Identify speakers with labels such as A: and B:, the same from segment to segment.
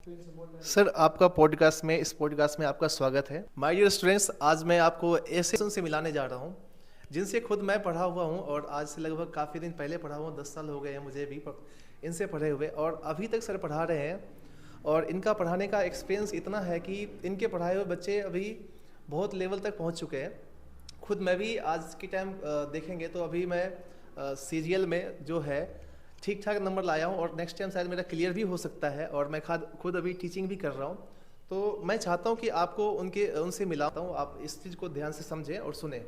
A: Sir आपका podcast में इस पॉडकास्ट में आपका स्वागत है। माय डियर स्टूडेंट्स, आज मैं आपको ऐसे से मिलाने जा रहा हूँ जिनसे खुद मैं पढ़ा हुआ हूँ और आज से लगभग काफ़ी दिन पहले पढ़ा हुआ, 10 साल हो गए हैं मुझे भी इनसे पढ़े हुए, और अभी तक सर पढ़ा रहे हैं। और इनका पढ़ाने का एक्सपीरियंस इतना है कि इनके पढ़ाए हुए बच्चे अभी बहुत लेवल तक पहुँच चुके हैं। खुद मैं भी आज के टाइम देखेंगे तो अभी मैं सीजीएल में जो है ठीक ठाक नंबर लाया हूँ और नेक्स्ट टाइम शायद मेरा क्लियर भी हो सकता है। और मैं खुद अभी टीचिंग भी कर रहा हूँ, तो मैं चाहता हूँ कि आपको उनसे मिलाता हूँ, आप इस चीज़ को ध्यान से समझें और सुने।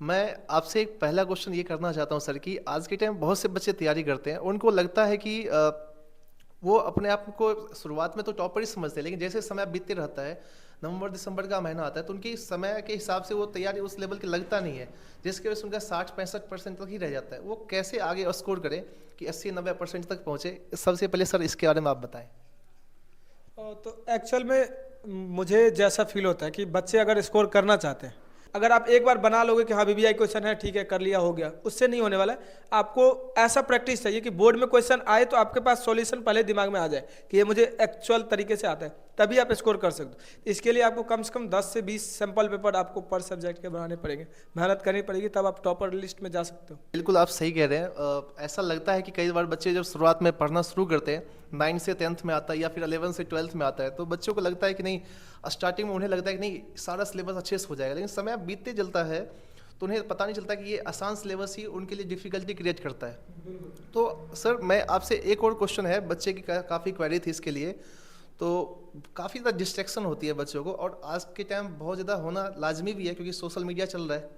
A: मैं आपसे एक पहला क्वेश्चन ये करना चाहता हूँ सर कि आज के टाइम बहुत से बच्चे तैयारी करते हैं, उनको लगता है कि वो अपने आप को शुरुआत में तो टॉपर ही समझते हैं, लेकिन जैसे समय बीतते रहता है, नवंबर दिसंबर का महीना आता है, तो उनकी समय के हिसाब से वो तैयारी उस लेवल की लगता नहीं है, जिसकी वजह से उनका 60-65% तक ही रह जाता है। वो कैसे आगे स्कोर करें कि 80-90% तक पहुँचे? सबसे पहले सर इसके बारे में आप बताएं।
B: तो एक्चुअल में मुझे जैसा फील होता है कि बच्चे अगर स्कोर करना चाहते हैं, अगर आप एक बार बना लोगे कि हाँ बीबीआई क्वेश्चन है, ठीक है कर लिया हो गया, उससे नहीं होने वाला है। आपको ऐसा प्रैक्टिस चाहिए कि बोर्ड में क्वेश्चन आए तो आपके पास सॉल्यूशन पहले दिमाग में आ जाए कि ये मुझे एक्चुअल तरीके से आता है, तभी आप स्कोर कर सकते हो। इसके लिए आपको कम से कम 10 से 20 सैंपल पेपर आपको पर सब्जेक्ट के बनाने पड़ेंगे, मेहनत करनी पड़ेगी, तब आप टॉपर लिस्ट में जा सकते हो।
A: बिल्कुल आप सही कह रहे हैं। ऐसा लगता है कि कई बार बच्चे जब शुरुआत में पढ़ना शुरू करते हैं, 9 से 10th में आता है या फिर 11 से 12th में आता है, तो बच्चों को लगता है कि नहीं, स्टार्टिंग में उन्हें लगता है कि नहीं सारा सिलेबस अच्छे से हो जाएगा, लेकिन समय बीतते चलता है तो उन्हें पता नहीं चलता कि ये आसान सिलेबस ही उनके लिए डिफ़िकल्टी क्रिएट करता है। तो सर मैं आपसे एक और क्वेश्चन है, बच्चे की काफ़ी क्वेरी थी इसके लिए। तो काफ़ी ज़्यादा डिस्ट्रैक्शन होती है बच्चों को, और आज के टाइम बहुत ज़्यादा होना लाजमी भी है क्योंकि सोशल मीडिया चल रहा है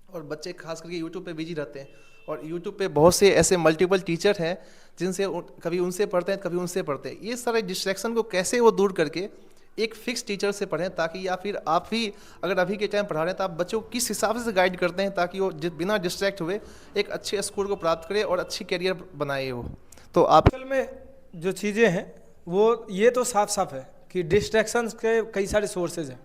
A: और बच्चे खास करके यूट्यूब पे बिजी रहते हैं। और यूट्यूब पे बहुत से ऐसे मल्टीपल टीचर हैं जिनसे कभी उनसे पढ़ते हैं कभी उनसे पढ़ते हैं। ये सारे डिस्ट्रैक्शन को कैसे वो दूर करके एक फिक्स टीचर से पढ़ें, ताकि या फिर आप ही अगर अभी के टाइम पढ़ा रहे हैं तो आप बच्चों को किस हिसाब से गाइड करते हैं ताकि वो बिना डिस्ट्रैक्ट हुए एक अच्छे स्कोर को प्राप्त करे और अच्छी करियर बनाए हो? तो आप
B: एक्चुअल में जो चीज़ें हैं वो ये तो साफ साफ है कि डिस्ट्रैक्शंस के कई सारे सोर्सेज हैं।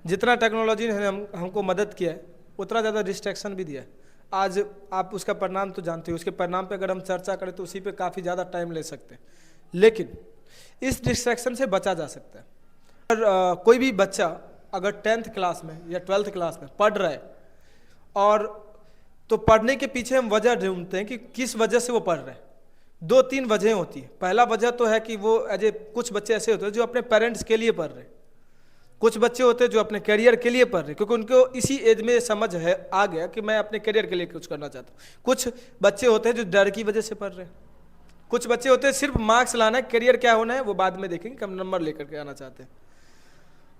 B: जितना टेक्नोलॉजी ने हमको मदद किया है, उतना ज़्यादा डिस्ट्रैक्शन भी दिया है। आज आप उसका परिणाम तो जानते हो, उसके परिणाम पे अगर हम चर्चा करें तो उसी पे काफ़ी ज़्यादा टाइम ले सकते हैं, लेकिन इस डिस्ट्रैक्शन से बचा जा सकता है। अगर कोई भी बच्चा अगर 10th क्लास में या 12th क्लास में पढ़ रहा है, और तो पढ़ने के पीछे हम वजह ढूंढते हैं कि किस वजह से वो पढ़ रहे हैं। 2-3 वजह होती है। पहला वजह तो है कि वो कुछ बच्चे ऐसे होते हैं जो अपने पेरेंट्स के लिए पढ़ रहे हैं, कुछ बच्चे होते हैं जो अपने करियर के लिए पढ़ रहे हैं क्योंकि उनको इसी एज में समझ है आ गया कि मैं अपने करियर के लिए कुछ करना चाहता हूँ। कुछ बच्चे होते हैं जो डर की वजह से पढ़ रहे हैं, कुछ बच्चे होते हैं सिर्फ मार्क्स लाना है, करियर क्या होना है वो बाद में देखेंगे, कम नंबर लेकर के आना चाहते हैं।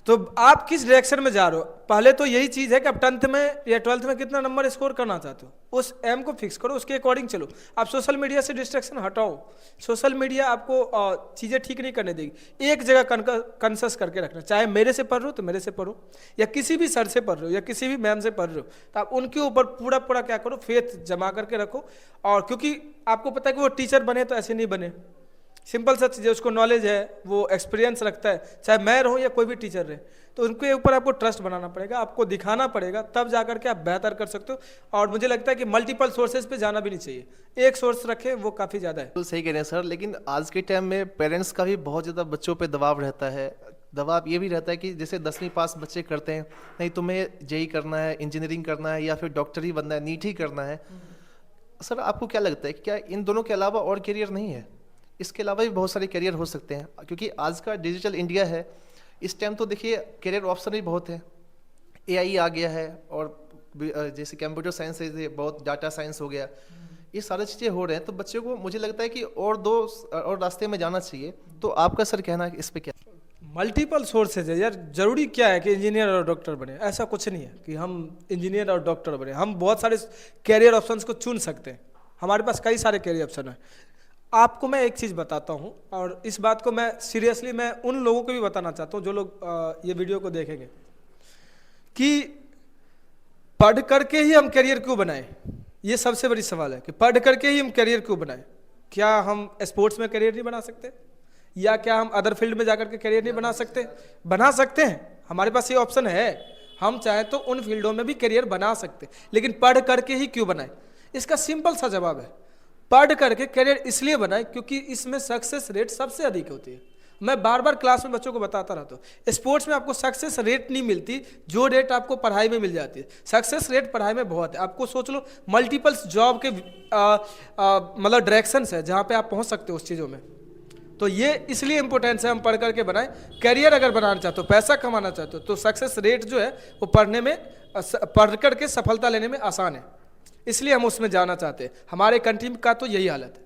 B: तो आप किस डायरेक्शन में जा रहे हो, पहले तो यही चीज़ है कि आप 10th में या 12th में कितना नंबर स्कोर करना चाहते हो, उस एम को फिक्स करो, उसके अकॉर्डिंग चलो। आप सोशल मीडिया से डिस्ट्रैक्शन हटाओ। सोशल मीडिया आपको चीज़ें ठीक नहीं करने देगी। एक जगह कंसस करके रखना, चाहे मेरे से पढ़ रहे हो तो मेरे से पढ़ो, या किसी भी सर से पढ़ रहे हो या किसी भी मैम से पढ़ रहे हो, तो आप उनके ऊपर पूरा पूरा क्या करो, फेथ जमा करके रखो। और क्योंकि आपको पता है कि वो टीचर बने तो ऐसे नहीं बने, सिंपल सा चीज़ है, उसको नॉलेज है, वो एक्सपीरियंस रखता है, चाहे मैं रहूँ या कोई भी टीचर रहे, तो उनके ऊपर आपको ट्रस्ट बनाना पड़ेगा, आपको दिखाना पड़ेगा, तब जाकर के आप बेहतर कर सकते हो। और मुझे लगता है कि मल्टीपल सोर्सेज पे जाना भी नहीं चाहिए, एक सोर्स रखें वो काफ़ी ज़्यादा है।
A: तो सही कह रहे हैं सर, लेकिन आज के टाइम में पेरेंट्स का भी बहुत ज़्यादा बच्चों पे दबाव रहता है। दबाव ये भी रहता है कि जैसे 10वीं पास बच्चे करते हैं, नहीं तुम्हें जेई करना है, इंजीनियरिंग करना है या फिर डॉक्टर ही बनना है, नीट ही करना है। सर आपको क्या लगता है कि क्या इन दोनों के अलावा और करियर नहीं है? इसके अलावा भी बहुत सारे करियर हो सकते हैं क्योंकि आज का डिजिटल इंडिया है। इस टाइम तो देखिए करियर ऑप्शन भी बहुत है, एआई आ गया है, और जैसे कंप्यूटर साइंस है, बहुत डाटा साइंस हो गया, ये सारी चीज़ें हो रहे हैं। तो बच्चों को मुझे लगता है कि और रास्ते में जाना चाहिए। तो आपका सर कहना है इस पे क्या?
B: मल्टीपल सोर्सेज है यार, जरूरी क्या है कि इंजीनियर और डॉक्टर बने, ऐसा कुछ नहीं है कि हम इंजीनियर और डॉक्टर बने। हम बहुत सारे कैरियर ऑप्शंस को चुन सकते हैं, हमारे पास कई सारे कैरियर ऑप्शन है। आपको मैं एक चीज़ बताता हूँ, और इस बात को मैं सीरियसली मैं उन लोगों को भी बताना चाहता हूँ जो लोग ये वीडियो को देखेंगे, कि पढ़ करके ही हम करियर क्यों बनाएं। ये सबसे बड़ी सवाल है कि पढ़ करके ही हम करियर क्यों बनाएं। क्या हम स्पोर्ट्स में करियर नहीं बना सकते, या क्या हम अदर फील्ड में जाकर के करियर नहीं बना सकते? बना सकते हैं, हमारे पास ये ऑप्शन है। हम चाहें तो उन फील्डों में भी करियर बना सकते, लेकिन पढ़ करके ही क्यों बनाएं? इसका सिंपल सा जवाब है, पढ़ करके करियर इसलिए बनाए क्योंकि इसमें सक्सेस रेट सबसे अधिक होती है। मैं बार बार क्लास में बच्चों को बताता रहता हूँ, स्पोर्ट्स में आपको सक्सेस रेट नहीं मिलती जो रेट आपको पढ़ाई में मिल जाती है। सक्सेस रेट पढ़ाई में बहुत है। आपको सोच लो मल्टीपल्स जॉब के मतलब डायरेक्शंस है जहाँ पे आप पहुँच सकते हो उस चीज़ों में। तो ये इसलिए इंपॉर्टेंस है हम पढ़ करके बनाएं। करियर अगर बनाना चाहते हो, पैसा कमाना चाहते हो, तो सक्सेस रेट जो है वो पढ़ने में, पढ़ करके सफलता लेने में आसान है, इसलिए हम उसमें जाना चाहते हैं। हमारे कंट्री का तो यही हालत है।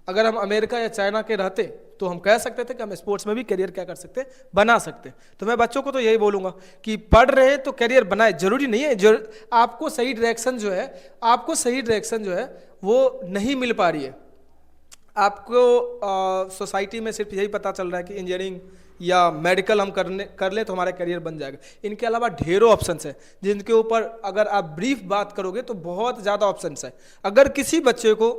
B: अगर हम अमेरिका या चाइना के रहते तो हम कह सकते थे कि हम स्पोर्ट्स में भी करियर क्या कर सकते हैं, बना सकते हैं। तो मैं बच्चों को तो यही बोलूँगा कि पढ़ रहे तो करियर बनाए, जरूरी नहीं है आपको सही डायरेक्शन जो है वो नहीं मिल पा रही है। आपको सोसाइटी में सिर्फ यही पता चल रहा है कि इंजीनियरिंग या मेडिकल हम कर लें तो हमारा करियर बन जाएगा। इनके अलावा ढेरों ऑप्शंस हैं जिनके ऊपर अगर आप ब्रीफ बात करोगे तो बहुत ज़्यादा ऑप्शंस हैं। अगर किसी बच्चे को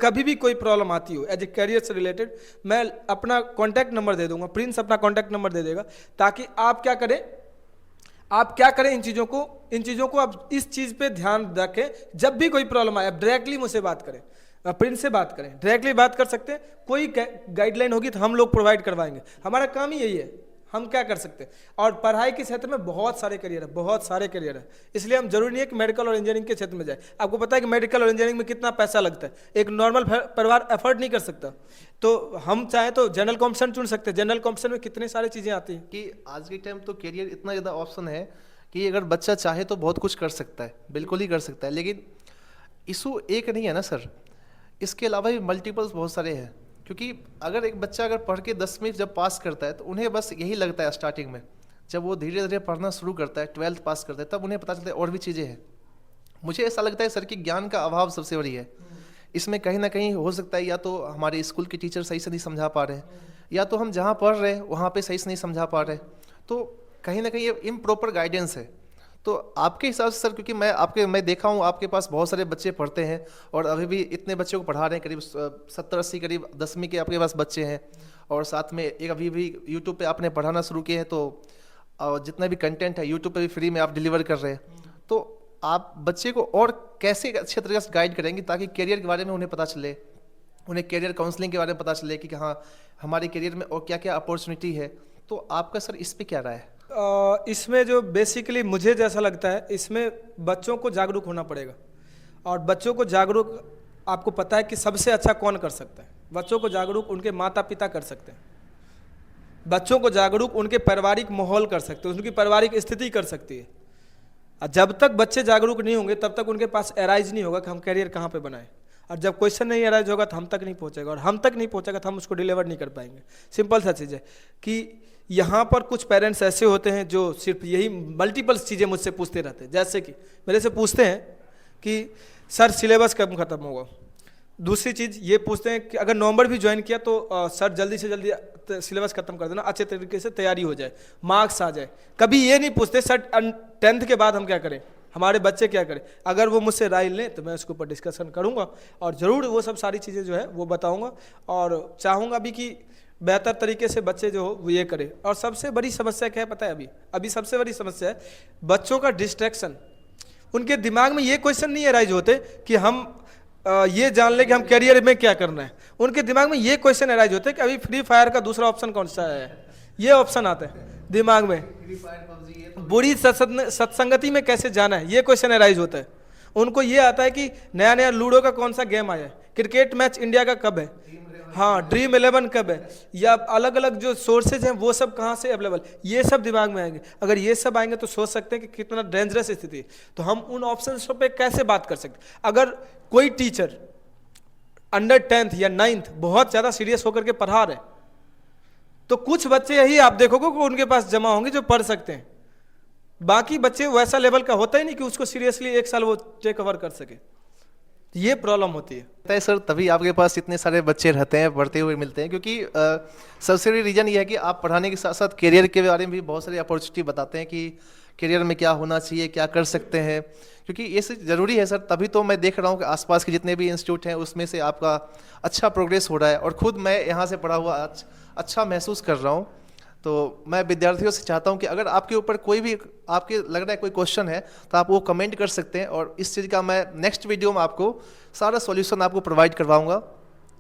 B: कभी भी कोई प्रॉब्लम आती हो एज ए करियर से रिलेटेड, मैं अपना कॉन्टैक्ट नंबर दे दूंगा, प्रिंस अपना कॉन्टैक्ट नंबर दे देगा, ताकि आप क्या करें इन चीज़ों को आप इस चीज़ पे ध्यान रखें। जब भी कोई प्रॉब्लम आए आप डायरेक्टली मुझसे बात करें, प्रिंस से बात करें, डायरेक्टली बात कर सकते हैं। कोई गाइडलाइन होगी तो हम लोग प्रोवाइड करवाएंगे, हमारा काम ही यही है। हम क्या कर सकते हैं, और पढ़ाई के क्षेत्र में बहुत सारे करियर है, इसलिए हम जरूरी नहीं है कि मेडिकल और इंजीनियरिंग के क्षेत्र में जाए। आपको पता है कि मेडिकल और इंजीनियरिंग में कितना पैसा लगता है, एक नॉर्मल परिवार एफर्ट नहीं कर सकता। तो हम चाहे तो जनरल कॉम्पिटिशन चुन सकते हैं। जनरल कॉम्पिटिशन में कितनी सारी चीज़ें आती हैं
A: कि आज के टाइम तो करियर इतना ज़्यादा ऑप्शन है कि अगर बच्चा चाहे तो बहुत कुछ कर सकता है, बिल्कुल ही कर सकता है। लेकिन इशू एक नहीं है ना सर, इसके अलावा भी मल्टीपल्स बहुत सारे हैं। क्योंकि अगर एक बच्चा अगर पढ़ के 10वीं जब पास करता है तो उन्हें बस यही लगता है स्टार्टिंग में, जब वो धीरे धीरे पढ़ना शुरू करता है, 12th पास करता है, तब उन्हें पता चलता है और भी चीज़ें हैं। मुझे ऐसा लगता है सर कि ज्ञान का अभाव सबसे बड़ी है। इसमें कहीं ना कहीं हो सकता है या तो हमारे स्कूल के टीचर सही से नहीं समझा पा रहे हैं, या तो हम जहाँ पढ़ रहे हैं वहाँ पे सही से नहीं समझा पा रहे, तो कहीं ना कहीं ये इम्प्रॉपर गाइडेंस है। तो आपके हिसाब से सर, क्योंकि मैं देखा हूँ आपके पास बहुत सारे बच्चे पढ़ते हैं और अभी भी इतने बच्चों को पढ़ा रहे हैं, करीब 70-80 करीब 10वीं के आपके पास बच्चे हैं, और साथ में एक अभी भी यूट्यूब पे आपने पढ़ाना शुरू किए हैं, तो जितना भी कंटेंट है यूट्यूब पे भी फ्री में आप डिलीवर कर रहे हैं। तो आप बच्चे को और कैसे अच्छे तरीके से गाइड करेंगे ताकि करियर के बारे में उन्हें पता चले, उन्हें करियर काउंसलिंग के बारे में पता चले कि हाँ हमारे करियर में और क्या क्या अपॉर्चुनिटी है। तो आपका सर इस पर क्या राय है?
B: इसमें जो बेसिकली मुझे जैसा लगता है, इसमें बच्चों को जागरूक होना पड़ेगा। और बच्चों को जागरूक, आपको पता है कि सबसे अच्छा कौन कर सकता है? बच्चों को जागरूक उनके माता पिता कर सकते हैं। बच्चों को जागरूक उनके पारिवारिक माहौल कर सकते हैं, उनकी पारिवारिक स्थिति कर सकती है। और जब तक बच्चे जागरूक नहीं होंगे तब तक उनके पास एराइज नहीं होगा कि हम करियर कहाँ पे बनाएं। और जब क्वेश्चन नहीं एराइज होगा तो हम तक नहीं पहुँचेगा, और हम तक नहीं पहुँचेगा तो हम उसको डिलीवर नहीं कर पाएंगे। सिंपल सा चीज़ है कि यहाँ पर कुछ पेरेंट्स ऐसे होते हैं जो सिर्फ यही मल्टीपल चीज़ें मुझसे पूछते रहते हैं। जैसे कि मेरे से पूछते हैं कि सर सिलेबस कब खत्म होगा। दूसरी चीज़ ये पूछते हैं कि अगर नवंबर भी ज्वाइन किया तो सर जल्दी से जल्दी सिलेबस खत्म कर देना, अच्छे तरीके से तैयारी हो जाए, मार्क्स आ जाए। कभी ये नहीं पूछते सर 10th के बाद हम क्या करें, हमारे बच्चे क्या करें। अगर वो मुझसे राय लें तो मैं उसके ऊपर डिस्कशन करूँगा और ज़रूर वो सब सारी चीज़ें जो है वो बताऊँगा, और चाहूँगा भी कि बेहतर तरीके से बच्चे जो हो वो ये करें। और सबसे बड़ी समस्या क्या है पता है? अभी सबसे बड़ी समस्या है बच्चों का डिस्ट्रैक्शन। उनके दिमाग में ये क्वेश्चन नहीं अराइज होते कि हम ये जान लें कि हम करियर में क्या करना है। उनके दिमाग में ये क्वेश्चन अराइज होते हैं कि अभी फ्री फायर का दूसरा ऑप्शन कौन सा है, ये ऑप्शन आता है दिमाग में। बुरी सत्संगति में कैसे जाना है, ये क्वेश्चन अराइज होता है। उनको ये आता है कि नया नया लूडो का कौन सा गेम आया है, क्रिकेट मैच इंडिया का कब है, हाँ ड्रीम 11 कब है, या अलग अलग जो सोर्सेज हैं वो सब कहाँ से अवेलेबल, ये सब दिमाग में आएंगे। अगर ये सब आएंगे तो सोच सकते हैं कि कितना डेंजरस स्थिति है। तो हम उन ऑप्शंस पे कैसे बात कर सकते हैं? अगर कोई टीचर अंडर 10th या 9th बहुत ज़्यादा सीरियस होकर के पढ़ा रहे तो कुछ बच्चे यही आप देखोगे कि उनके पास जमा होंगे जो पढ़ सकते हैं। बाकी बच्चे वैसा लेवल का होता ही नहीं कि उसको सीरियसली एक साल वो टेक ओवर कर सके। ये प्रॉब्लम होती है
A: सर, तभी आपके पास इतने सारे बच्चे रहते हैं, पढ़ते हुए मिलते हैं, क्योंकि सबसे बड़ी रीज़न ये है कि आप पढ़ाने के साथ साथ करियर के बारे में भी बहुत सारी अपॉर्चुनिटी बताते हैं कि करियर में क्या होना चाहिए, क्या कर सकते हैं, क्योंकि ये ज़रूरी है सर। तभी तो मैं देख रहा हूँ कि आसपास के जितने भी इंस्टीट्यूट हैं उसमें से आपका अच्छा प्रोग्रेस हो रहा है, और ख़ुद मैं यहाँ से पढ़ा हुआ अच्छा महसूस कर रहा हूँ। तो मैं विद्यार्थियों से चाहता हूं कि अगर आपके ऊपर कोई भी आपके लग रहा है कोई क्वेश्चन है तो आप वो कमेंट कर सकते हैं, और इस चीज़ का मैं नेक्स्ट वीडियो में आपको सारा सॉल्यूशन आपको प्रोवाइड करवाऊंगा।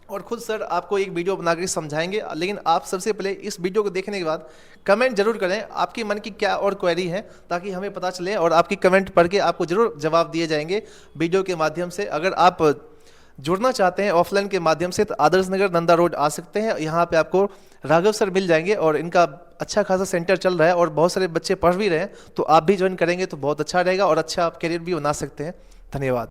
A: और खुद सर आपको एक वीडियो बना के समझाएंगे। लेकिन आप सबसे पहले इस वीडियो को देखने के बाद कमेंट जरूर करें आपकी मन की क्या और क्वेरी है, ताकि हमें पता चले और आपकी कमेंट पढ़ के आपको जरूर जवाब दिए जाएंगे वीडियो के माध्यम से। अगर आप जुड़ना चाहते हैं ऑफलाइन के माध्यम से तो आदर्श नगर नंदा रोड आ सकते हैं। यहाँ पे आपको राघव सर मिल जाएंगे और इनका अच्छा खासा सेंटर चल रहा है और बहुत सारे बच्चे पढ़ भी रहे हैं, तो आप भी ज्वाइन करेंगे तो बहुत अच्छा रहेगा और अच्छा आप करियर भी बना सकते हैं। धन्यवाद।